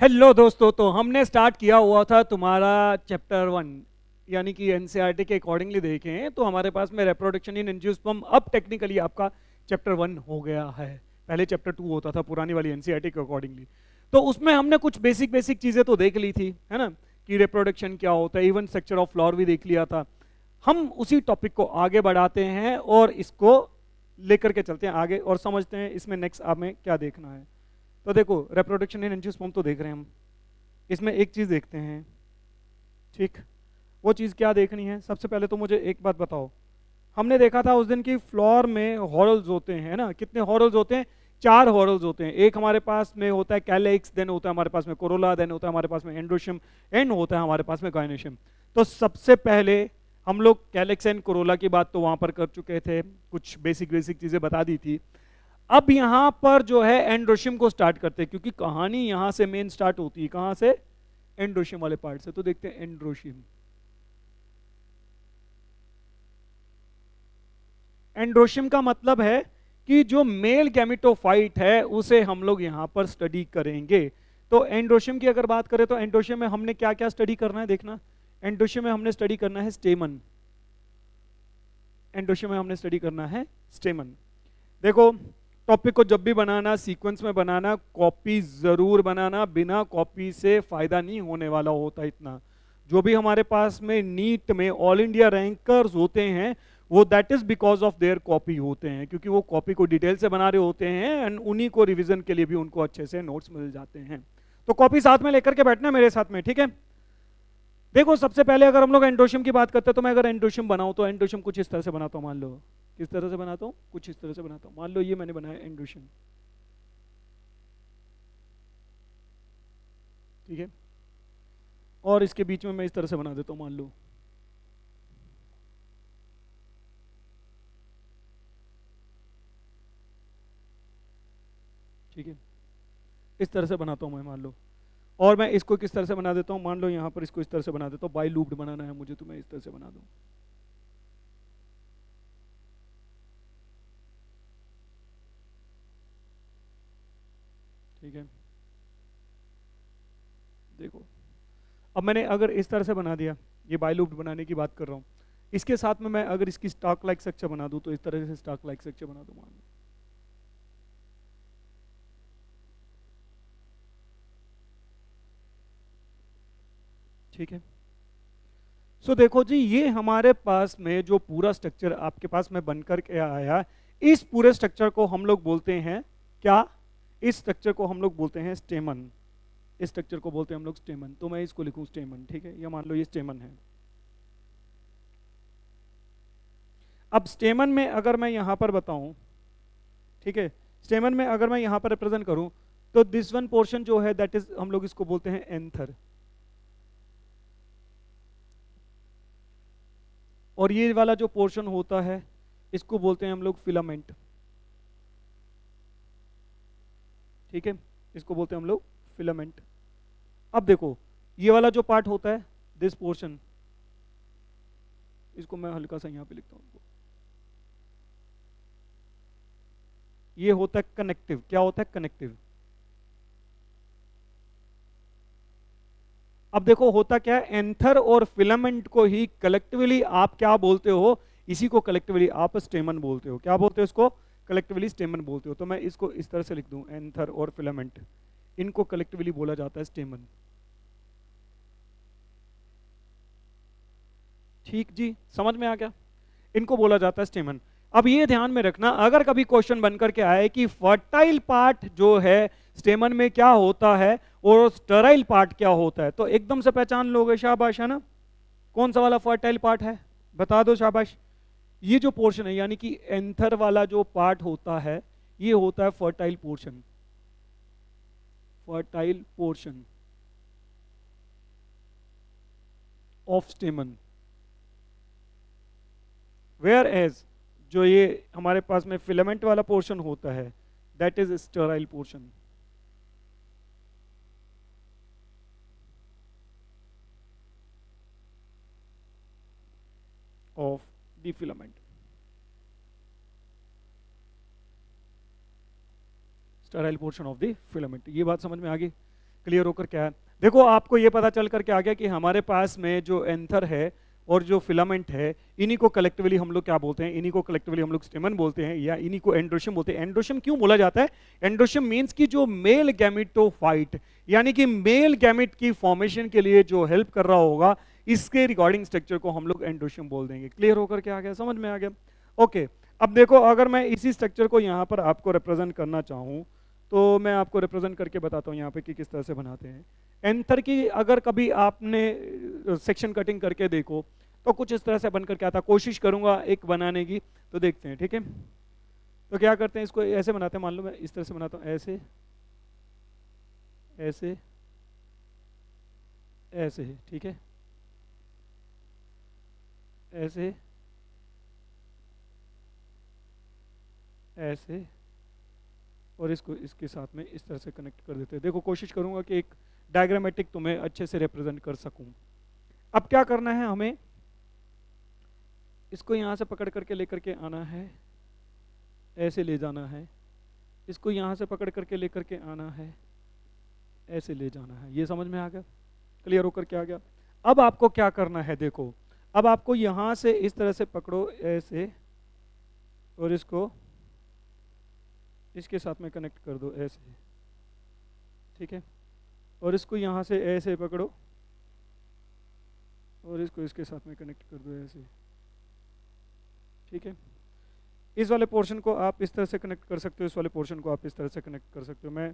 Hello दोस्तों, तो हमने स्टार्ट किया हुआ था तुम्हारा चैप्टर 1, यानी कि एनसीईआरटी के अकॉर्डिंगली देखें तो हमारे पास में रिप्रोडक्शन इन एंजियोस्पर्म अब टेक्निकली आपका चैप्टर 1 हो गया है। पहले चैप्टर 2 होता था पुरानी वाली एनसीईआरटी के अकॉर्डिंगली। तो उसमें हमने कुछ बेसिक बेसिक चीज़ें तो देख ली थी, है ना, कि रिप्रोडक्शन क्या होता है, इवन स्ट्रक्चर ऑफ फ्लावर भी देख लिया था। हम उसी टॉपिक को आगे बढ़ाते हैं और इसको लेकर के चलते हैं आगे और समझते हैं इसमें नेक्स्ट हमें क्या देखना है। तो देखो, रिप्रोडक्शन इन एंजियोस्पर्म तो देख रहे हैं हम। इसमें एक चीज देखते हैं, ठीक। वो चीज क्या देखनी है? सबसे पहले तो मुझे एक बात बताओ। हमने देखा था उस दिन की फ्लोर में हॉरल्स होते हैं ना, कितने हॉरल्स होते हैं? 4 हॉरल्स होते हैं। एक हमारे पास में होता है कैलेक्स, देन होता है हमारे पास में कोरोला, देन होता है हमारे पास में एंड्रोशियम, एंड होता है हमारे पास में गायनेशियम। तो सबसे पहले हम लोग कैलेक्स एंड कोरोला की बात तो वहां पर कर चुके थे, कुछ बेसिक बेसिक चीजें बता दी थी। अब यहां पर जो है एंड्रोशियम को स्टार्ट करते हैं, क्योंकि कहानी यहां से मेन स्टार्ट होती है। कहां से? एंड्रोशियम वाले पार्ट से। तो देखते हैं एंड्रोशियम। एंड्रोशियम का मतलब है कि जो मेल गैमेटोफाइट है उसे हम लोग यहां पर स्टडी करेंगे। तो एंड्रोशियम की अगर बात करें तो एंड्रोशियम में हमने क्या क्या स्टडी करना है, देखना। एंड्रोशियम में हमने स्टडी करना है स्टेमन। एंड्रोशियम में हमने स्टडी करना है स्टेमन। देखो, टॉपिक को जब भी बनाना, सीक्वेंस में बनाना, कॉपी जरूर बनाना। बिना कॉपी से फायदा नहीं होने वाला होता इतना। जो भी हमारे पास में नीट में ऑल इंडिया रैंकर्स होते हैं वो that is because of their copy होते हैं, क्योंकि वो कॉपी को डिटेल से बना रहे होते हैं एंड उन्हीं को रिवीजन के लिए भी उनको अच्छे से नोट्स मिल जाते हैं। तो कॉपी साथ में लेकर के बैठना मेरे साथ में, ठीक है। देखो, सबसे पहले अगर हम लोग एंड्रोशियम की बात करते हैं तो मैं अगर एंड्रोशियम बनाऊं तो एंड्रोशियम कुछ इस तरह से बनाता हूं। मान लो किस तरह से बनाता हूं, कुछ इस तरह से बनाता हूं। मान लो ये मैंने बनाया एंड्रोशियम, ठीक है। और इसके बीच में मैं इस तरह से बना देता हूं, मान लो। ठीक है, इस तरह से बनाता हूं मैं, मान लो। और मैं इसको किस तरह से बना देता हूं, मान लो यहां पर इसको इस तरह से बना देता हूं। बाई लूप्ड बनाना है मुझे तो मैं इस तरह से बना दूं, ठीक है। देखो, अब मैंने अगर इस तरह से बना दिया, ये बाई लूप्ड बनाने की बात कर रहा हूं। इसके साथ में मैं अगर इसकी स्टॉक लाइक स्ट्रक्चर बना दूं तो इस तरह से स्टॉक लाइक स्ट्रक्चर बना दूं, मान लो। ठीक है। सो देखो जी, ये हमारे पास में जो पूरा स्ट्रक्चर आपके पास में बनकर के आया, इस पूरे स्ट्रक्चर को हम लोग बोलते हैं क्या? इस स्ट्रक्चर को हम लोग बोलते हैं स्टेमन। इस स्ट्रक्चर को बोलते हैं हम लोग स्टेमन। तो मैं इसको लिखूं स्टेमन, ठीक है। ये मान लो ये स्टेमन है। अब स्टेमन में अगर मैं यहां पर बताऊं, ठीक है, स्टेमन में अगर मैं यहां पर रिप्रेजेंट करूं तो दिस वन पोर्शन जो है दैट इज, हम लोग इसको बोलते हैं एंथर। और ये वाला जो पोर्शन होता है इसको बोलते हैं हम लोग फिलामेंट, ठीक है। इसको बोलते हैं हम लोग फिलामेंट। अब देखो, ये वाला जो पार्ट होता है, दिस पोर्शन, इसको मैं हल्का सा यहां पे लिखता हूं। ये होता है कनेक्टिव। क्या होता है? कनेक्टिव। अब देखो होता क्या है, एंथर और फिलामेंट को ही कलेक्टिवली आप क्या बोलते हो? इसी को कलेक्टिवली आप स्टेमन बोलते हो। क्या बोलते हो इसको? कलेक्टिवली स्टेमन बोलते हो। तो मैं इसको इस तरह से लिख दूं, एंथर और फिलामेंट, इनको कलेक्टिवली बोला जाता है स्टेमन। ठीक जी, समझ में आ गया? इनको बोला जाता है स्टेमन। अब ये ध्यान में रखना, अगर कभी क्वेश्चन बनकर के आए कि फर्टाइल पार्ट जो है स्टेमन में क्या होता है और स्टराइल पार्ट क्या होता है, तो एकदम से पहचान लोगे, शाबाश, है ना। कौन सा वाला फर्टाइल पार्ट है बता दो, शाबाश। ये जो पोर्शन है, यानी कि एंथर वाला जो पार्ट होता है, ये होता है fertile portion. Fertile portion of stamen. Whereas जो ये हमारे पास में फिलामेंट वाला पोर्शन होता है that is sterile portion of the filament. Sterile portion of the filament. ये बात समझ में आ गई? क्लियर होकर क्या है? देखो आपको ये पता चल करके आ गया कि हमारे पास में जो एंथर है और जो फिलामेंट है, इन्हीं को कलेक्टिवली हम लोग क्या बोलते हैं? इन्हीं को कलेक्टिवली हम लोग स्टेमन बोलते हैं या इन्हीं को एंड्रोशियम बोलते हैं। एंड्रोशियम क्यों बोला जाता है? एंड्रोशियम मीन्स कि जो मेल गैमेटोफाइट यानी कि मेल गैमेट की फॉर्मेशन के लिए जो हेल्प कर रहा होगा, इसके रिकॉर्डिंग स्ट्रक्चर को हम लोग एंड्रोशियम बोल देंगे। क्लियर होकर के आ गया? समझ में आ गया? ओके, अब देखो अगर मैं इसी स्ट्रक्चर को यहाँ पर आपको रिप्रेजेंट करना चाहूँ तो मैं आपको रिप्रेजेंट करके बताता हूँ यहाँ पे कि किस तरह से बनाते हैं। एंथर की अगर कभी आपने सेक्शन कटिंग करके देखो तो कुछ इस तरह से बन करके आता। कोशिश करूंगा एक बनाने की, तो देखते हैं। ठीक है, तो क्या करते हैं, इसको ऐसे बनाते हैं। मान लो मैं इस तरह से बनाता हूँ, ऐसे ऐसे ऐसे, ठीक है, ऐसे ऐसे, और इसको इसके साथ में इस तरह से कनेक्ट कर देते हैं। देखो कोशिश करूंगा कि एक डायग्रामेटिक तुम्हें अच्छे से रिप्रेजेंट कर सकूं। अब क्या करना है, हमें इसको यहाँ से पकड़ करके लेकर के आना है, ऐसे ले जाना है। इसको यहाँ से पकड़ करके लेकर के आना है, ऐसे ले जाना है। ये समझ में आ गया? क्लियर होकर के आ गया? अब आपको क्या करना है, देखो अब आपको यहाँ से इस तरह से पकड़ो ऐसे, और इसको इसके साथ में कनेक्ट कर दो ऐसे, ठीक है, और इसको यहाँ से ऐसे पकड़ो और इसको इसके साथ में कनेक्ट कर दो ऐसे, ठीक है। इस वाले पोर्शन को आप इस तरह से कनेक्ट कर सकते हो, इस वाले पोर्शन को आप इस तरह से कनेक्ट कर सकते हो। मैं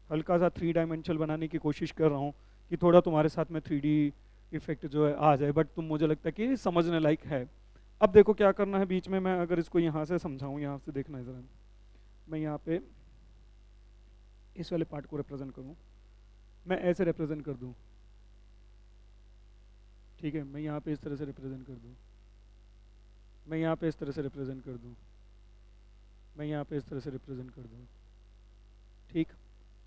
हल्का सा 3 डायमेंशनल बनाने की कोशिश कर रहा हूँ कि थोड़ा तुम्हारे साथ में 3D इफेक्ट जो है आ जाए, बट तुम मुझे लगता है कि समझने लायक है। अब देखो क्या करना है, बीच में मैं अगर इसको यहाँ से समझाऊँ, यहाँ से देखना है ज़रा, मैं यहाँ पे इस वाले पार्ट को रिप्रेजेंट करूँ, मैं ऐसे रिप्रेजेंट कर दूँ, ठीक है, मैं यहाँ पे इस तरह से रिप्रेजेंट कर दूँ, मैं यहाँ पे इस तरह से रिप्रेजेंट कर दूँ, मैं यहाँ पे इस तरह से रिप्रेजेंट कर दूँ, ठीक,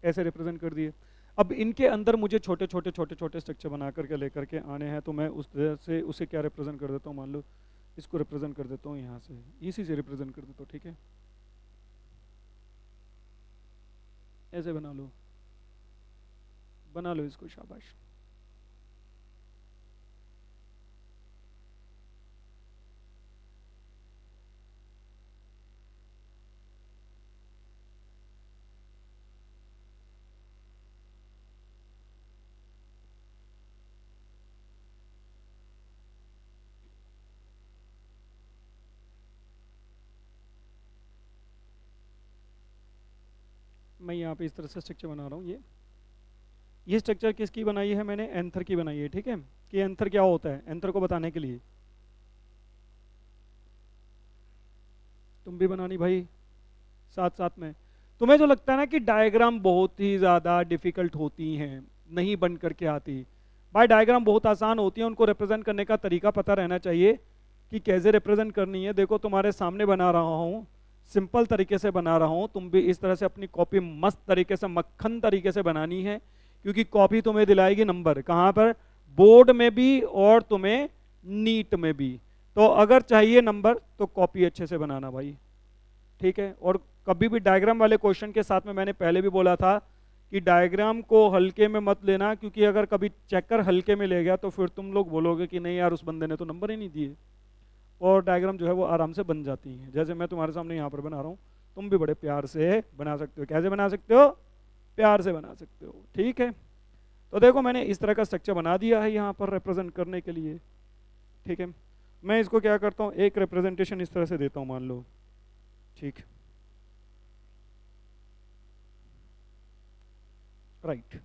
ऐसे रिप्रेजेंट कर दिए। अब इनके अंदर मुझे छोटे छोटे छोटे छोटे स्ट्रक्चर बना करके लेकर के आने हैं, तो मैं उस तरह से उसे क्या रिप्रेजेंट कर देता हूँ, मान लो इसको रिप्रेजेंट कर देता हूँ यहाँ से, इसी से रिप्रेजेंट कर देता हूँ, ठीक है, ऐसे बना लो इसको, शाबाश। मैं यहाँ पे इस तरह से स्ट्रक्चर बना रहा हूँ। ये स्ट्रक्चर किसकी बनाई है मैंने? एंथर की बनाई है, ठीक है, कि एंथर क्या होता है, एंथर को बताने के लिए। तुम भी बनानी भाई साथ साथ में। तुम्हें जो लगता है ना कि डायग्राम बहुत ही ज़्यादा डिफिकल्ट होती हैं, नहीं बन करके आती, भाई डायग्राम बहुत आसान होती है, उनको रिप्रेजेंट करने का तरीका पता रहना चाहिए कि कैसे रिप्रेजेंट करनी है। देखो तुम्हारे सामने बना रहा हूँ, सिंपल तरीके से बना रहा हूँ, तुम भी इस तरह से अपनी कॉपी मस्त तरीके से, मक्खन तरीके से बनानी है, क्योंकि कॉपी तुम्हें दिलाएगी नंबर, कहाँ पर? बोर्ड में भी और तुम्हें नीट में भी। तो अगर चाहिए नंबर तो कॉपी अच्छे से बनाना भाई, ठीक है। और कभी भी डायग्राम वाले क्वेश्चन के साथ में, मैंने पहले भी बोला था कि डायग्राम को हल्के में मत लेना, क्योंकि अगर कभी चेकर हल्के में ले गया तो फिर तुम लोग बोलोगे कि नहीं यार उस बंदे ने तो नंबर ही नहीं दिए, और डायग्राम जो है वो आराम से बन जाती हैं। जैसे मैं तुम्हारे सामने यहाँ पर बना रहा हूँ, तुम भी बड़े प्यार से बना सकते हो। कैसे बना सकते हो? प्यार से बना सकते हो, ठीक है। तो देखो मैंने इस तरह का स्ट्रक्चर बना दिया है यहाँ पर रिप्रेजेंट करने के लिए, ठीक है। मैं इसको क्या करता हूँ, एक रिप्रेजेंटेशन इस तरह से देता हूँ, मान लो, ठीक, राइट।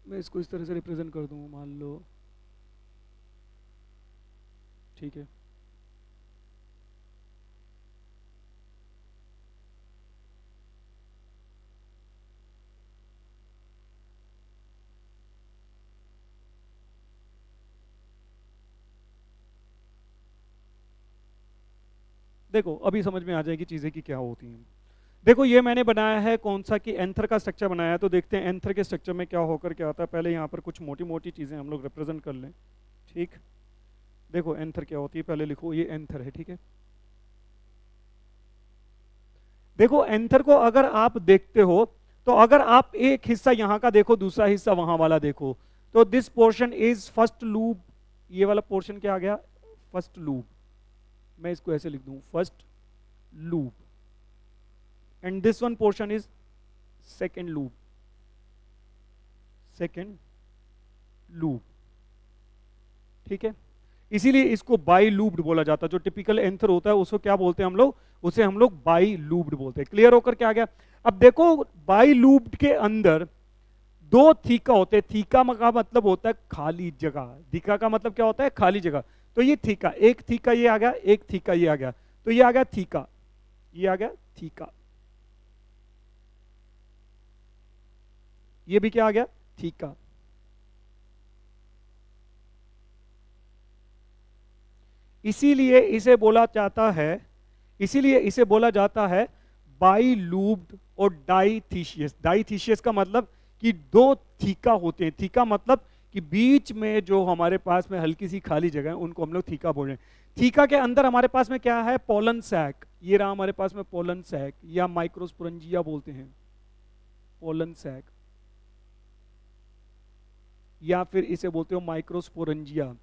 मैं इसको इस तरह से रिप्रेजेंट कर दूँ, मान लो, ठीक है। देखो अभी समझ में आ जाएगी चीज़ें कि क्या होती हैं। देखो ये मैंने बनाया है कौन सा, कि एंथर का स्ट्रक्चर बनाया है, तो देखते हैं एंथर के स्ट्रक्चर में क्या होकर के आता है। पहले यहाँ पर कुछ मोटी मोटी चीज़ें हम लोग रिप्रेजेंट कर लें, ठीक। देखो एंथर क्या होती है, पहले लिखो, ये एंथर है, ठीक है। देखो एंथर को अगर आप देखते हो तो अगर आप एक हिस्सा यहां का देखो, दूसरा हिस्सा वहां वाला देखो, तो this portion is first loop, ये वाला पोर्शन क्या आ गया, फर्स्ट लूप, मैं इसको ऐसे लिख दूं, first loop, and this one portion is second loop, second loop, ठीक है। इसीलिए इसको बाई लूप्ड बोला जाता है। जो टिपिकल एंथर होता है उसको क्या बोलते हैं हम लोग, उसे हम लोग बाई लूप्ड बोलते हैं। क्लियर होकर क्या आ गया। अब देखो बाई लूप्ड के अंदर दो थीका होते हैं। थीका का मतलब होता है खाली जगह, थीका का मतलब क्या होता है, खाली जगह। तो ये थीका, एक थीका ये आ गया, एक थीका ये आ गया, तो ये आ गया थीका, ये आ गया थीका, ये भी क्या आ गया, थीका। इसीलिए इसे बोला जाता है, इसीलिए इसे बोला जाता है बाई लूप्ड और डाइथीशियस। डाइथीशियस का मतलब कि दो थीका होते हैं। थीका मतलब कि बीच में जो हमारे पास में हल्की सी खाली जगह है उनको हम लोग थीका बोल रहे हैं। थीका के अंदर हमारे पास में क्या है, पोलन सैक, ये रहा हमारे पास में पोलन सैक, या माइक्रोस्पोरेंजिया बोलते हैं, पोलन सैक, या फिर इसे बोलते हो माइक्रोस्पोरेंजिया।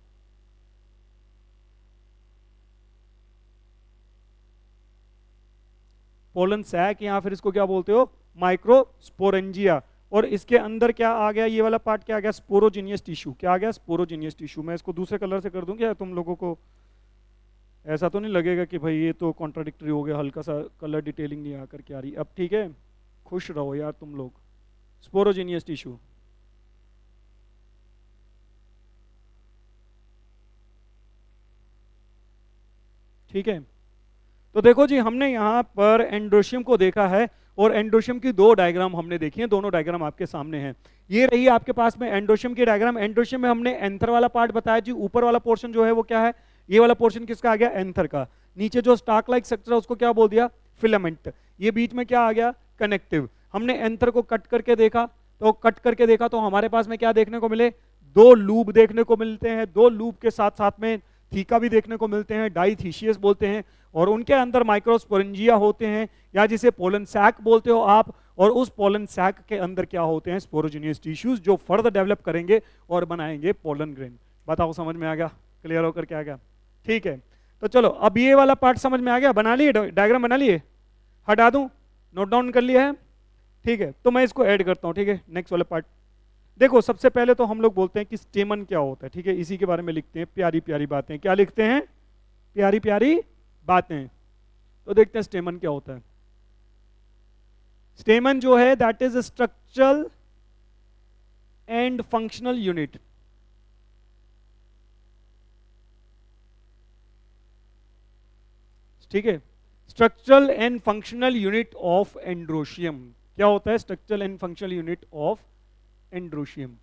पोलन सैक, या फिर इसको क्या बोलते हो, माइक्रोस्पोरेंजिया। और इसके अंदर क्या आ गया, ये वाला पार्ट क्या आ गया, स्पोरोजिनियस टिश्यू। क्या आ गया, स्पोरोजिनियस टिश्यू। मैं इसको दूसरे कलर से कर दूं क्या, तुम लोगों को ऐसा तो नहीं लगेगा कि भाई ये तो कॉन्ट्राडिक्टरी हो गया, हल्का सा कलर डिटेलिंग नहीं आकर के आ रही। अब ठीक है, खुश रहो यार तुम लोग। स्पोरोजिनियस टिश्यू, ठीक है। तो देखो जी, हमने यहाँ पर एंड्रोशियम को देखा है, और एंड्रोशियम की दो डायग्राम हमने देखी हैं। दोनों डायग्राम आपके सामने हैं। ये रही आपके पास में एंड्रोशियम की डायग्राम। एंड्रोशियम में हमने एंथर वाला पार्ट बताया जी। ऊपर वाला पोर्शन जो है वो क्या है, ये वाला पोर्शन किसका आ गया, एंथर का। नीचे जो स्टार्क लाइक स्ट्रक्चर है उसको क्या बोल दिया, फिलामेंट। ये बीच में क्या आ गया, कनेक्टिव। हमने एंथर को कट करके देखा, तो कट करके देखा तो हमारे पास में क्या देखने को मिले, दो लूप देखने को मिलते हैं। दो लूप के साथ साथ में थीका भी देखने को मिलते हैं, डाइथीशियस बोलते हैं, और उनके अंदर माइक्रोस्पोरेंजिया होते हैं, या जिसे पोलन सैक बोलते हो आप। और उस पोलन सैक के अंदर क्या होते हैं, स्पोरोजिनियस टिश्यूज, जो फर्दर डेवलप करेंगे और बनाएंगे पोलन ग्रेन। बताओ समझ में आ गया, क्लियर होकर क्या आ गया, ठीक है। तो चलो अब ये वाला पार्ट समझ में आ गया, बना लिए डायग्राम, बना लिए, हटा दूं, नोट डाउन कर लिया है, ठीक है। तो मैं इसको ऐड करता हूं, ठीक है, नेक्स्ट वाला पार्ट। देखो सबसे पहले तो हम लोग बोलते हैं कि स्टेमन क्या होता है, ठीक है। इसी के बारे में लिखते हैं, प्यारी प्यारी बातें। क्या लिखते हैं, प्यारी प्यारी बातें। तो देखते हैं स्टेमन क्या होता है। स्टेमन जो है that is structural and functional unit. ठीक है, structural and functional unit of androecium. क्या होता है, structural and functional unit of androecium.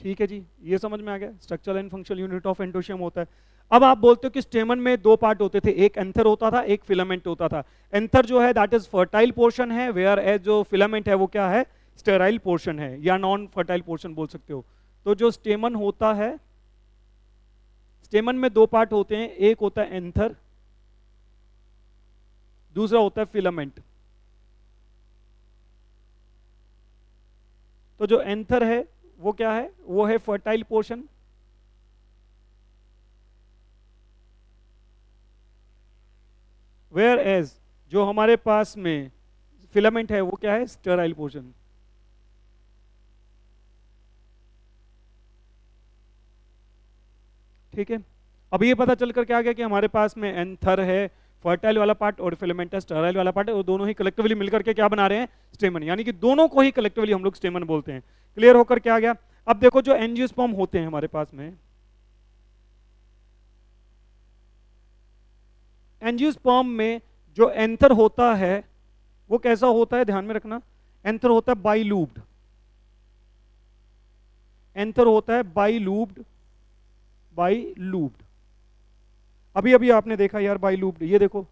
ठीक है जी, ये समझ में आ गया, structural and functional unit of androecium होता है। अब आप बोलते हो कि स्टेमन में दो पार्ट होते थे, एक एंथर होता था, एक फिलामेंट होता था। एंथर जो है दैट इज फर्टाइल पोर्शन है, वेयर एज जो फिलामेंट है वो क्या है, स्टेराइल पोर्शन है, या नॉन फर्टाइल पोर्शन बोल सकते हो। तो जो स्टेमन होता है, स्टेमन में दो पार्ट होते हैं, एक होता है एंथर, दूसरा होता है फिलामेंट। तो जो एंथर है वो क्या है, वो है फर्टाइल पोर्शन, वेयर एज जो हमारे पास में फिलामेंट है वो क्या है, स्टेराइल पोर्शन। ठीक है, अब ये पता चल कर क्या आ गया कि हमारे पास में एंथर है, फर्टाइल वाला पार्ट, और फिलामेंट है, स्टेराइल वाला पार्ट है, और दोनों ही कलेक्टिवली मिलकर के क्या बना रहे हैं, स्टेमन। यानी कि दोनों को ही कलेक्टिवली हम लोग स्टेमन बोलते हैं। क्लियर होकर क्या आ गया। अब देखो जो एंजियोस्पर्म होते हैं हमारे पास में, एंजियोस्पर्म में जो एंथर होता है वो कैसा होता है, ध्यान में रखना, एंथर होता है बाइलूब्ड। एंथर होता है बाइलूब्ड, बाइलूब्ड। अभी अभी आपने देखा यार बाइलूब्ड, ये देखो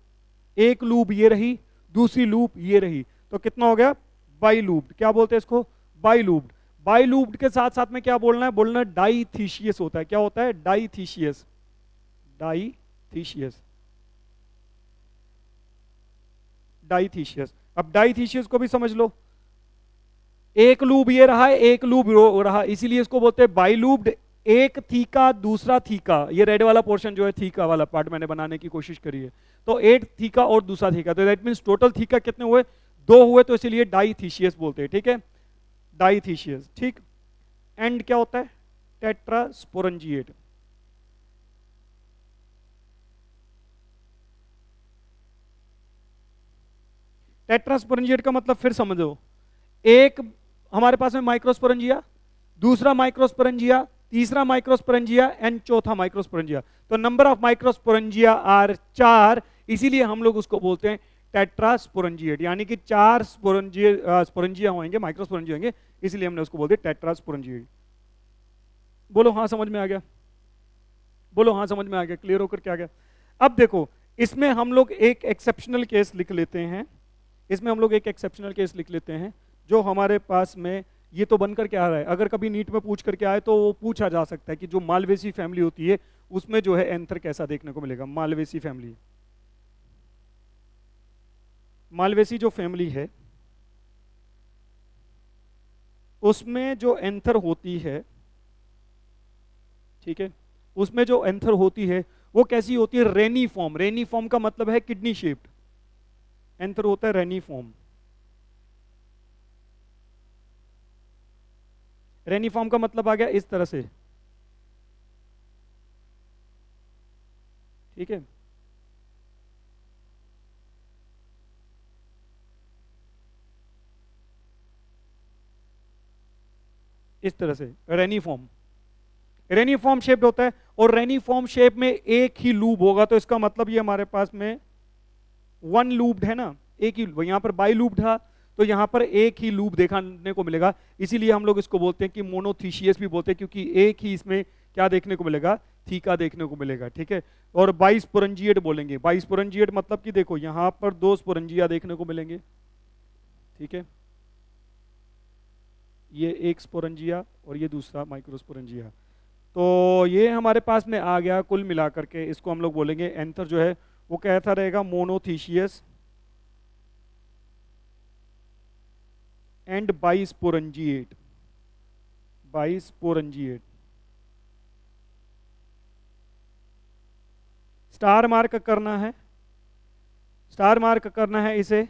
एक लूप ये रही, दूसरी लूप ये रही, तो कितना हो गया, बाइलूब्ड। क्या बोलते हैं इसको, बाइलूब्ड। बाइलूब्ड के साथ साथ में क्या बोलना है, बोलना डाइथीशियस होता है। क्या होता है, डाइथीशियस, डाइथीशियस। डाइथीशियस। अब डाइथीशियस को भी समझ लो, एक लूब ये रहा है, एक लूब रो रहा, इसीलिए इसको बोलते हैं बाइलूब्ड। एक थीका दूसरा थीका, ये रेड वाला पोर्शन जो है थीका वाला पार्ट मैंने बनाने की कोशिश करी है, तो एक थीका और दूसरा थीका, तो दैट मींस टोटल थीका कितने हुए, दो हुए, तो इसीलिए डाइथीशियस बोलते हैं, ठीक है, डाइथीशियस, ठीक। एंड क्या होता है, टेट्रास्पोरेंजिएट। टेट्रास्पोरेंजिएट का मतलब फिर समझो, एक हमारे पास में माइक्रोस्पोरेंजिया, दूसरा माइक्रोस्पोरेंजिया, तीसरा माइक्रोस्पोरेंजिया एंड चौथा माइक्रोस्पोरेंजिया, तो नंबर ऑफ माइक्रोस्पोरेंजिया आर 4, इसीलिए हम लोग उसको बोलते हैं टेट्रास्पोरेंजिएट, यानी कि 4 स्पोरेंजिया होंगे, माइक्रोस्पोरेंजिया होंगे, इसलिए हमने उसको बोलते हैं टेट्रास्पोरेंजिएट। बोलो हाँ समझ में आ गया, बोलो हाँ समझ में आ गया, क्लियर होकर क्या गया। अब देखो इसमें हम लोग एक एक्सेप्शनल केस लिख लेते हैं, इसमें हम लोग एक एक्सेप्शनल केस लिख लेते हैं, जो हमारे पास में ये तो बनकर क्या आ रहा है, अगर कभी नीट में पूछ करके आए तो वो पूछा जा सकता है कि जो मालवेसी फैमिली होती है उसमें जो है एंथर कैसा देखने को मिलेगा। मालवेसी फैमिली, मालवेसी जो फैमिली है उसमें जो एंथर होती है, ठीक है, उसमें जो एंथर होती है वो कैसी होती है, रेनी फॉर्म। रेनी फॉर्म का मतलब है किडनी शेप्ड, एंथर होता है रेनी फॉर्म। रेनी फॉर्म का मतलब आ गया इस तरह से, ठीक है, इस तरह से रेनी फॉर्म, रेनी फॉर्म शेप्ड होता है, और रेनी फॉर्म शेप में एक ही लूब होगा, तो इसका मतलब ये हमारे पास में वन लूब्ड है ना, एक ही, यहां पर बाई लूब था तो यहां पर एक ही लूब देखने को मिलेगा, इसीलिए हम लोग इसको बोलते हैं कि मोनोथीशियस भी बोलते हैं, क्योंकि एक ही इसमें क्या देखने को मिलेगा, थीका देखने को मिलेगा, ठीक है। और बाइस्पोरेंजिएट बोलेंगे, बाइस्पोरेंजिएट मतलब कि देखो यहां पर 2 स्पोरेंजिया देखने को मिलेंगे, ठीक है, ये एक स्पोरेंजिया और ये दूसरा माइक्रोस्पोरेंजिया, तो ये हमारे पास में आ गया कुल मिलाकर के, इसको हम लोग बोलेंगे एंथर जो है वो कैसा रहेगा, मोनोथीशियस एंड बाइस्पोरेंजिएट, बाइस्पोरेंजिएट। स्टार मार्क करना है, स्टार मार्क करना है इसे,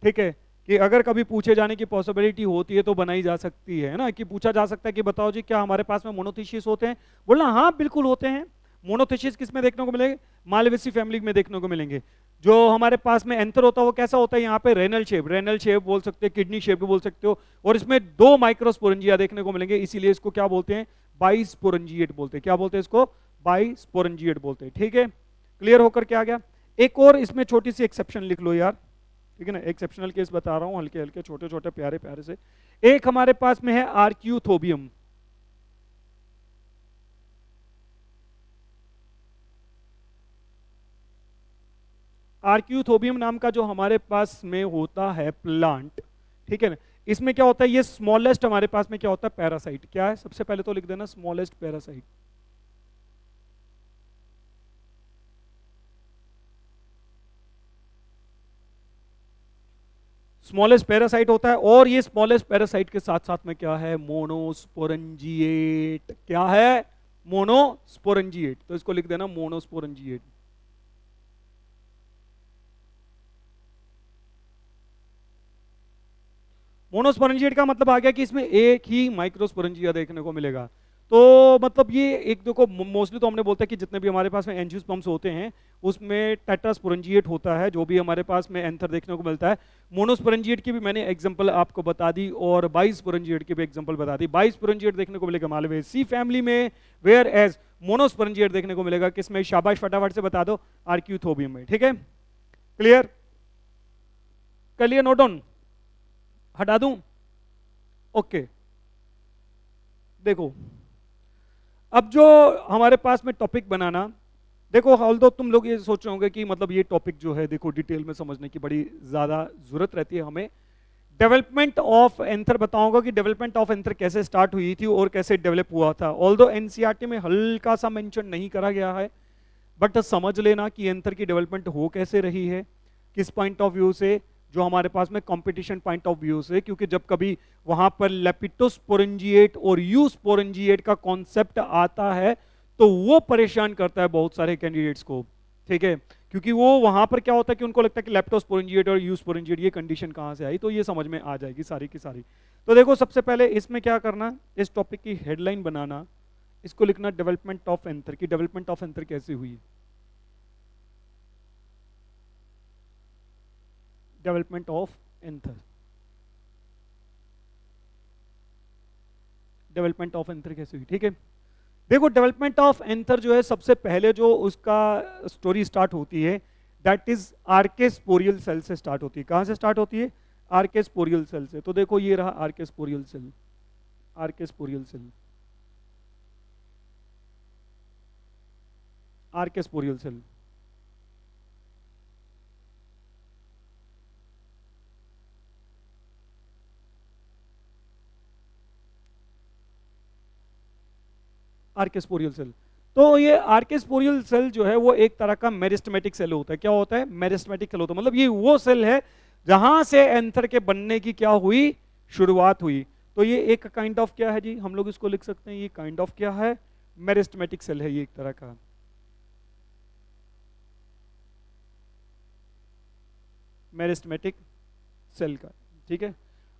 ठीक है, कि अगर कभी पूछे जाने की पॉसिबिलिटी होती है तो बनाई जा सकती है ना, कि पूछा जा सकता है कि बताओ जी क्या हमारे पास में मोनोथीशियस होते हैं, बोलना हाँ बिल्कुल होते हैं। मोनोथीशियस किस में देखने को मिलेंगे, मालवेसी फैमिली में देखने को मिलेंगे। जो हमारे पास में एंथर होता है वो कैसा होता है, यहाँ पे रेनल शेप, रेनल शेप बोल सकते हो, किडनी शेप भी बोल सकते हो, और इसमें 2 माइक्रोस्पोरेंजिया देखने को मिलेंगे, इसीलिए इसको क्या बोलते हैं, बाइस्पोरेंजिएट बोलते हैं। क्या बोलते हैं इसको, बाइस्पोरेंजिएट बोलते हैं, ठीक है, क्लियर होकर क्या आ गया। एक और इसमें छोटी सी एक्सेप्शन लिख लो यार, ठीक है ना, एक्सेप्शनल केस बता रहा हूं, हल्के हल्के छोटे छोटे प्यारे प्यारे से। एक हमारे पास में है आर्क्यूथोबियम, आर्क्यूथोबियम नाम का जो हमारे पास में होता है प्लांट, ठीक है ना, इसमें क्या होता है, ये स्मॉलेस्ट हमारे पास में क्या होता है, पैरासाइट। क्या है, सबसे पहले तो लिख देना स्मॉलेस्ट पैरासाइट, स्मॉलेस्ट पैरासाइट होता है, और ये स्मॉलेस्ट पैरासाइट के साथ साथ में क्या है, मोनोस्पोरेंजिएट। क्या है, मोनोस्पोरेंजिएट, तो इसको लिख देना मोनोस्पोरेंजिएट। मोनोस्पोरेंजिएट का मतलब आ गया कि इसमें एक ही माइक्रोस्पोरेंजिया देखने को मिलेगा। तो मतलब ये एक देखो मोस्टली तो हमने बोलता है कि जितने भी हमारे पास में एंजियोस्पर्म्स होते हैं उसमें टेट्रास्पोरेंजिएट होता है, जो भी हमारे पास में एंथर देखने को मिलता है। मोनोस्पोरेंजिएट की भी मैंने एग्जांपल आपको बता दी, और बाइस्पोरेंजिएट की भी एग्जांपल बता दी। बाइस्पोरेंजिएट देखने को मिलेगा मालवेसी फैमिली में, वेयर एज मोनोस्पोरेंजिएट देखने को मिलेगा किसमें, शाबाश फटाफट से बता दो, आर्क्यूथोबियम में, ठीक है, क्लियर, क्लियर, नोट डाउन, हटा दूं, ओके। देखो अब जो हमारे पास में टॉपिक बनाना, देखो ऑल दो तुम लोग ये सोच रहे होंगे कि मतलब ये टॉपिक जो है देखो डिटेल में समझने की बड़ी ज्यादा जरूरत रहती है हमें। डेवलपमेंट ऑफ एंथर बताऊंगा कि डेवलपमेंट ऑफ एंथर कैसे स्टार्ट हुई थी और कैसे डेवलप हुआ था। ऑल दो एनसीईआरटी में हल्का सा मेंशन नहीं करा गया है, बट समझ लेना कि एंथर की डेवलपमेंट हो कैसे रही है, किस पॉइंट ऑफ व्यू से, जो हमारे पास में कंपटीशन पॉइंट ऑफ व्यू से, क्योंकि जब कभी वहां पर लेपिटोस्पोरेंजिएट और यूस्पोरेंजिएट का कॉन्सेप्ट आता है तो वो परेशान करता है बहुत सारे कैंडिडेट्स को, ठीक है, क्योंकि वो वहां पर क्या होता है कि उनको लगता है कि लेप्टोस्पोरेंजिएट और यूस्पोरेंजिएट ये कंडीशन कहां से आई, तो ये समझ में आ जाएगी सारी की सारी। तो देखो सबसे पहले इसमें क्या करना, इस टॉपिक की हेडलाइन बनाना, इसको लिखना डेवलपमेंट ऑफ एंथर की डेवलपमेंट ऑफ एंथर कैसे हुई, development of anther, development of anther कैसे हुई, ठीक है। देखो डेवलपमेंट ऑफ एंथर जो है सबसे पहले जो उसका स्टोरी स्टार्ट होती है दैट इज आर्केस्पोरियल सेल से स्टार्ट होती है। कहां से स्टार्ट होती है, आर्केस्पोरियल सेल से। तो देखो ये रहा आर्केस्पोरियल सेल, आर्केस्पोरियल सेल, आर्केस्पोरियल सेल। आर्केस्पोरियल सेल, तो ये आर्केस्पोरियल सेल जो है वो एक तरह का मेरिस्टेमेटिक सेल होता है। क्या होता है, मेरिस्टेमेटिक सेल होता है, मतलब ये वो सेल है जहां से एंथर के बनने की क्या हुई, शुरुआत हुई। तो ये एक काइंड ऑफ क्या है जी, हम लोग इसको लिख सकते हैं, ये काइंड ऑफ क्या है, मेरिस्टेमेटिक सेल है ये एक तरह का। मेरिस्टेमेटिक सेल का, ठीक है।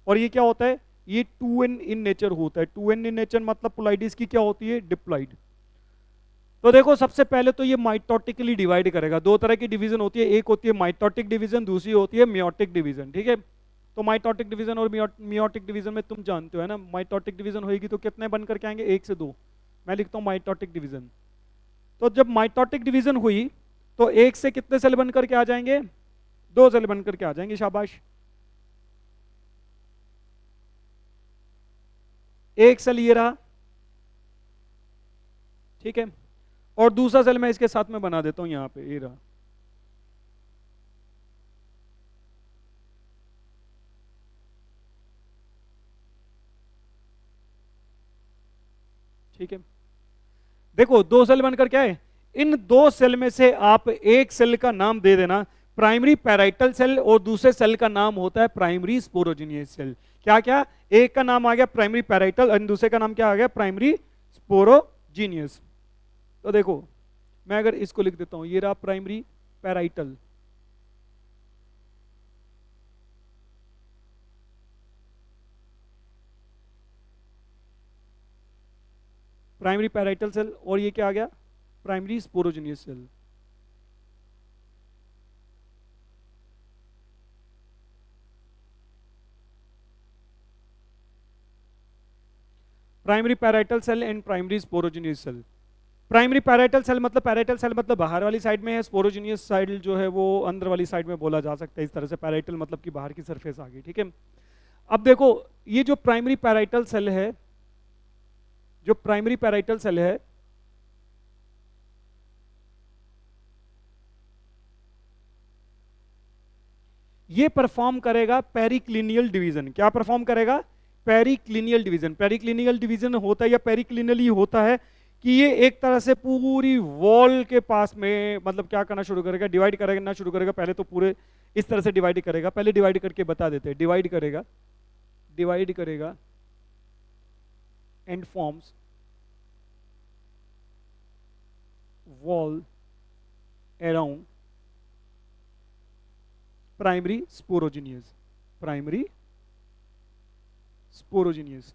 और ये क्या होता है, ये 2n इन नेचर होता है। 2n इन नेचर मतलब पोलाइटिस की क्या होती है, डिप्लॉइड। तो देखो सबसे पहले तो ये माइटोटिकली डिवाइड करेगा। दो तरह की डिवीजन होती है, एक होती है माइटोटिक डिवीजन, दूसरी होती है मियोटिक डिवीजन, ठीक है। तो माइटोटिक डिवीजन और मियोटिक डिवीजन में तुम जानते हो है ना, माइटोटिक डिवीजन होगी तो कितने बन करके आएंगे, 1 से 2। मैं लिखता हूं माइटोटिक डिवीजन। तो जब माइटोटिक डिवीजन हुई तो 1 से कितने सेल बन करके आ जाएंगे, 2 सेल बन करके आ जाएंगे, शाबाश। एक सेल ये रहा, ठीक है, और दूसरा सेल मैं इसके साथ में बना देता हूं यहां पे, ये रहा, ठीक है। देखो 2 सेल बनकर क्या है, इन 2 सेल में से आप एक सेल का नाम दे देना प्राइमरी पैराइटल सेल और दूसरे सेल का नाम होता है प्राइमरी स्पोरोजिनियस सेल। क्या क्या, एक का नाम आ गया प्राइमरी पैराइटल और दूसरे का नाम क्या आ गया, प्राइमरी स्पोरोजिनियस। तो देखो मैं अगर इसको लिख देता हूं, ये रहा primary parietal, primary parietal cell, और ये क्या आ गया, primary sporogenous cell. Primary parietal cell and primary sporogenous cell. Primary parietal cell मतलब, पैराइटल सेल मतलब बाहर वाली साइड में है, स्पोरोजिनियस साइड जो है वो अंदर वाली साइड में बोला जा सकता है। इस तरह से पैराइटल मतलब कि बाहर की सरफेस आ गई, ठीक है। अब देखो ये जो प्राइमरी पैराइटल सेल है, जो प्राइमरी पैराइटल सेल है, ये परफॉर्म करेगा पेरिक्लिनियल डिवीजन। क्या परफॉर्म करेगा, पेरिक्लिनियल डिवीजन। पेरिक्लिनियल डिवीजन होता है या पेरिक्लिनियली होता है कि ये एक तरह से पूरी वॉल के पास में मतलब क्या करना शुरू करेगा, डिवाइड करना शुरू करेगा। पहले तो पूरे इस तरह से डिवाइड करेगा, पहले डिवाइड करके बता देते हैं, डिवाइड करेगा, डिवाइड करेगा and forms wall around primary sporogenous, primary sporogenous.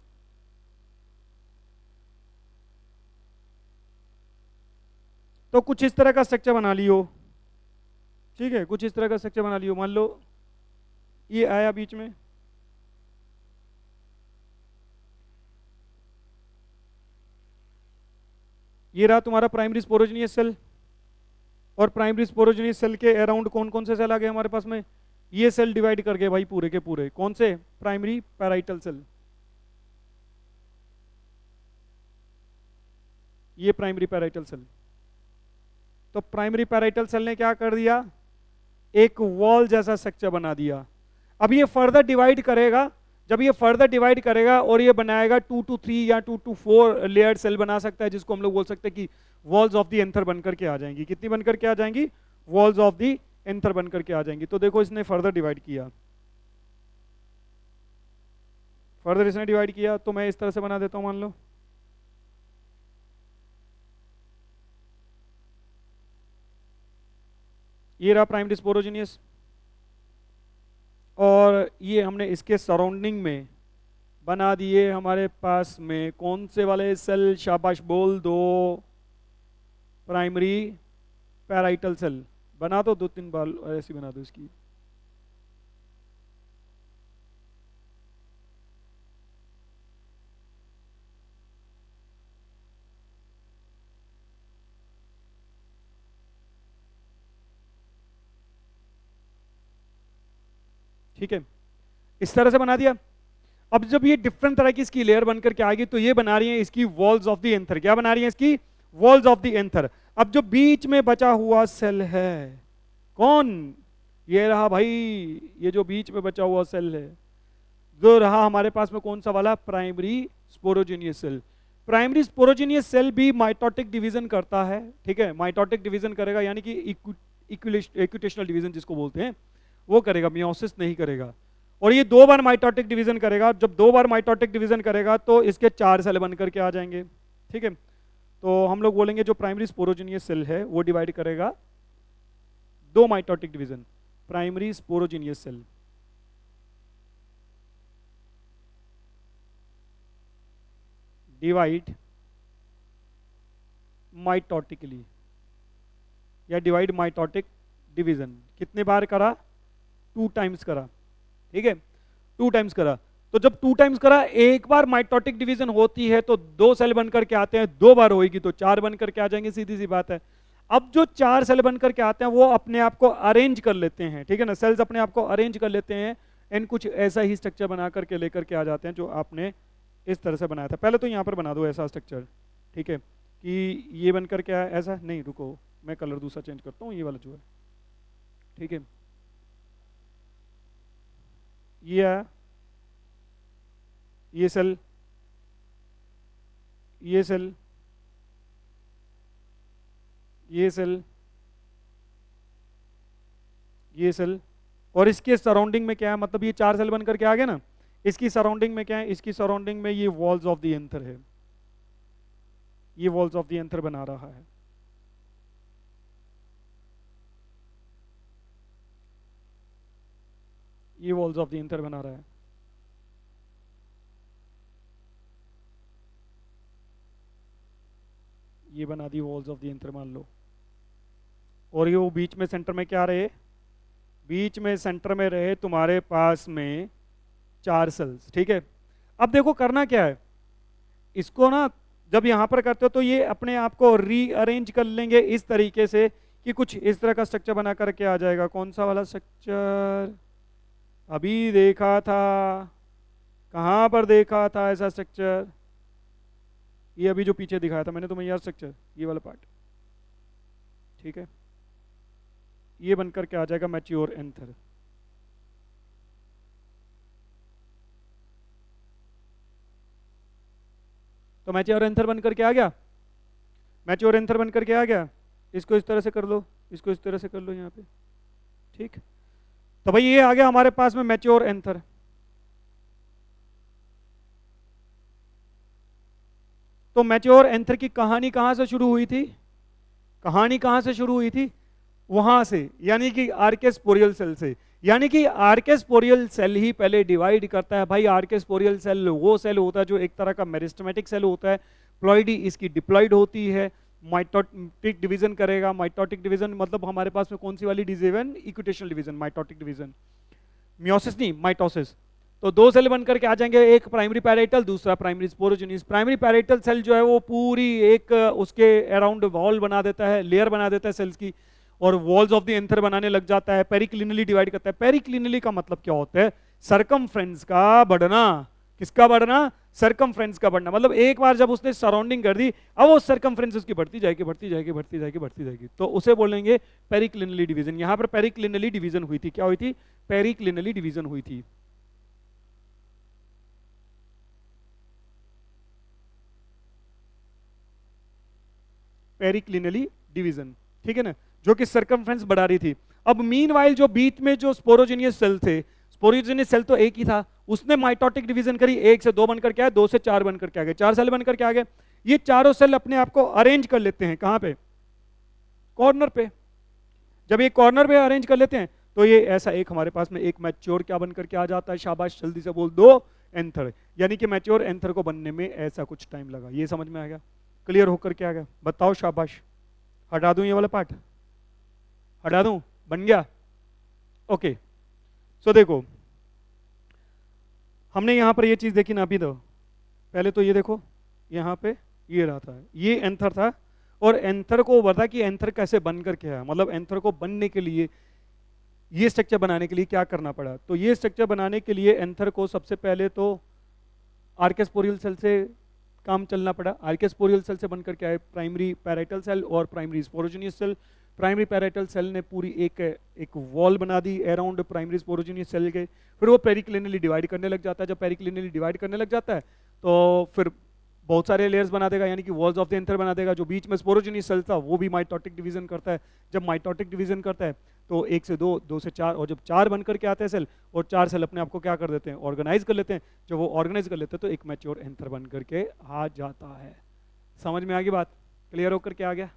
तो कुछ इस तरह का स्ट्रक्चर बना लियो, ठीक है, कुछ इस तरह का स्ट्रक्चर बना लियो। मान लो ये आया बीच में, ये रहा तुम्हारा प्राइमरी स्पोरोजिनियस सेल, और प्राइमरी स्पोरोजिनियस सेल के अराउंड कौन कौन से सेल आ गए हमारे पास में, ये सेल डिवाइड कर गए भाई पूरे के पूरे, कौन से, प्राइमरी पैराइटल सेल, ये प्राइमरी पैराइटल सेल। तो प्राइमरी पैराइटल सेल ने क्या कर दिया, एक वॉल जैसा स्ट्रक्चर बना दिया। अब ये फर्दर डिवाइड करेगा, जब ये फर्दर डिवाइड करेगा और ये बनाएगा 2 to 3 या 2 to 4 लेयर्ड सेल बना सकता है, जिसको हम लोग बोल सकते हैं कि वॉल्स ऑफ द एंथर बनकर के आ जाएंगी। कितनी बनकर के आ जाएंगी, वॉल्स ऑफ द एंथर बनकर के आ जाएंगी। तो देखो इसने फर्दर डिवाइड किया, फर्दर इसने डिवाइड किया तो मैं इस तरह से बना देता हूं, मान लो ये रहा प्राइमरी स्पोरोजिनियस, और ये हमने इसके सराउंडिंग में बना दिए हमारे पास में कौन से वाले सेल, शाबाश बोल दो, प्राइमरी पैराइटल सेल। बना दो 2-3 बार ऐसी बना दो इसकी। ठीक है, इस तरह से बना दिया। अब जब ये डिफरेंट तरह की इसकी लेयर बनकर के आ गई तो ये बना रही है इसकी वॉल्स ऑफ द एंथर। क्या बना रही है इसकी? Walls of the anther. अब जो बीच में बचा हुआ सेल है कौन? ये रहा भाई, ये जो बीच में बचा हुआ सेल है जो रहा हमारे पास में कौन सा वाला? Primary sporogenous cell. Primary sporogenous cell भी माइटोटिक डिवीजन करता है। ठीक है, माइटोटिक डिवीजन करेगा, यानी कि इक्विटेशनल डिवीजन जिसको बोलते हैं वो करेगा, मियोसिस नहीं करेगा। और ये 2 बार माइटोटिक डिवीजन करेगा। जब 2 बार माइटोटिक डिवीजन करेगा तो इसके 4 सेल बनकर के आ जाएंगे। ठीक है, तो हम लोग बोलेंगे जो प्राइमरी स्पोरोजेनियस सेल है वो डिवाइड करेगा 2 mitotic division, primary sporogenous cell. Divide mitotically या डिवाइड माइटोटिक डिवीजन। कितने बार करा? 2 टाइम्स करा। ठीक है, 2 टाइम्स करा। तो जब 2 टाइम्स करा, एक बार माइटोटिक डिवीजन होती है तो 2 सेल बनकर के आते हैं, 2 बार होगी तो 4 बनकर के आ जाएंगे, सीधी सी बात है। अब जो 4 सेल बनकर के आते हैं वो अपने आप को अरेंज कर लेते हैं। ठीक है ना, सेल्स अपने आप को अरेंज कर लेते हैं एंड कुछ ऐसा ही स्ट्रक्चर बना करके लेकर के आ जाते हैं जो आपने इस तरह से बनाया था। पहले तो यहाँ पर बना दो ऐसा स्ट्रक्चर। ठीक है, कि ये बनकर के आया ऐसा नहीं, रुको मैं कलर दूसरा चेंज करता हूँ, ये वाला जो है। ठीक है, ये आया, ये सेल, ये सेल, ये सेल, ये सेल, और इसके सराउंडिंग में क्या है? मतलब ये 4 सेल बनकर के आ गए ना, इसकी सराउंडिंग में क्या है? इसकी सराउंडिंग में ये वॉल्स ऑफ द एंथर है, ये वॉल्स ऑफ द एंथर बना रहा है। ये वॉल्स ऑफ द एंथर बना रहा है। ये बना दी वॉल्स ऑफ द एंथर मान लो। और ये वो बीच में सेंटर में क्या रहे? बीच में सेंटर में रहे तुम्हारे पास में 4 सेल्स। ठीक है, अब देखो करना क्या है, इसको ना जब यहां पर करते हो तो ये अपने आप को रीअरेंज कर लेंगे इस तरीके से कि कुछ इस तरह का स्ट्रक्चर बना करके आ जाएगा। कौन सा वाला स्ट्रक्चर अभी देखा था? कहां पर देखा था ऐसा स्ट्रक्चर? ये अभी जो पीछे दिखाया था मैंने तुम्हें यार स्ट्रक्चर, ये वाला पार्ट। ठीक है, ये बनकर के आ जाएगा मैच्योर एंथर। तो मैच्योर एंथर बनकर के आ गया, मैच्योर एंथर बनकर के आ गया। इसको इस तरह से कर लो, इसको इस तरह से कर लो यहाँ पे। ठीक, तो भाई ये आ गया हमारे पास में मैच्योर एंथर। तो मैच्योर एंथर की कहानी कहां से शुरू हुई थी? कहानी कहां से शुरू हुई थी? वहां से, यानी कि आर्केस्पोरियल सेल से। यानी कि आर्केस्पोरियल सेल ही पहले डिवाइड करता है। भाई आर्केस्पोरियल सेल वो सेल होता है जो एक तरह का मेरिस्टेमेटिक सेल होता है, प्लॉइडी इसकी डिप्लॉइड होती है, माइटोटिक डिवीजन करेगा। माइटोटिक डिवीजन मतलब हमारे पास में कौन सी वाली division? Equational division, mitotic division, meiosis नहीं माइटोसिस। तो 2 सेल बनकर के आ जाएंगे, एक प्राइमरी पैराइटल, दूसरा primary sporogenous. Primary parietal cell जो है वो पूरी एक उसके अराउंड वॉल बना देता है, लेयर बना देता है सेल्स की, और वॉल्स ऑफ द एंथर बनाने लग जाता है। पेरिक्लिनली डिवाइड करता है। पेरिक्लिनली का मतलब क्या होता है? सरकमफ्रेंस का बढ़ना। किसका बढ़ना? सरकमफ्रेंस का बढ़ना। मतलब एक बार जब उसने सराउंडिंग कर दी, अब वो सरकमफ्रेंस उसकी बढ़ती जाएगी, बढ़ती जाएगी, बढ़ती जाएगी, बढ़ती जाएगी, तो उसे बोलेंगे पेरिक्लिनली डिवीजन। यहां पर पेरिक्लिनली डिवीजन हुई थी। क्या हुई थी? पेरिक्लिनली डिवीजन हुई थी। पेरिक्लिनली डिवीजन, ठीक है ना, जो कि सरकमफ्रेंस बढ़ा रही थी। अब मीनवाइल जो बीच में जो स्पोरोजेनियस सेल थे, स्पोरोजेनियस सेल तो एक ही था, उसने माइटोटिक डिवीजन करी, 1 से 2 बनकर के आए, 2 से 4 बनकर के आ गए, 4 सेल बनकर के आ गए। ये चारों सेल अपने आप को अरेंज कर लेते हैं कहां पे? कॉर्नर पे। जब ये कॉर्नर पे अरेंज कर लेते हैं तो ये ऐसा एक हमारे पास में एक मैच्योर क्या बनकर के आ जाता है, शाबाश जल्दी से बोल दो, एंथर। यानी कि मैच्योर एंथर को बनने में ऐसा कुछ टाइम लगा। ये समझ में आ गया? क्लियर होकर के आ गया? बताओ शाबाश। हटा दूं ये वाला पार्ट? हटा दूं? बन गया? ओके। सो देखो हमने यहां पर ये चीज देखी ना अभी, तो पहले तो ये देखो यहां पे ये रहा था, ये एंथर था, और एंथर को बता कि एंथर कैसे बन करके आया, मतलब एंथर को बनने के लिए ये स्ट्रक्चर बनाने के लिए क्या करना पड़ा। तो ये स्ट्रक्चर बनाने के लिए एंथर को सबसे पहले तो आर्केस्पोरियल सेल से काम चलना पड़ा। आर्केस्पोरियल सेल से बनकर के आए प्राइमरी पैराइटल सेल और primary sporogenous cell. Primary parietal cell ने पूरी एक वॉल बना दी अराउंड प्राइमरी स्पोरोजेनियस सेल के। फिर वो पेरिक्लिनियली डिवाइड करने लग जाता है। जब पेरिक्लिनियली डिवाइड करने लग जाता है तो फिर बहुत सारे लेयर्स बना देगा, यानी कि वॉल्स ऑफ द एंथर बना देगा। जो बीच में स्पोरोजेनियस सेल था वो भी माइटोटिक डिवीजन करता है। जब माइटोटिक डिवीजन करता है तो 1 से 2, 2 से 4, और जब 4 बन करके आते हैं सेल, और 4 सेल अपने आप को क्या कर देते हैं? ऑर्गेनाइज कर लेते हैं। जब वो ऑर्गेनाइज कर लेते हैं तो एक मैच्योर एंथर बन करके आ जाता है। समझ में आ गई बात? क्लियर होकर के आ गया?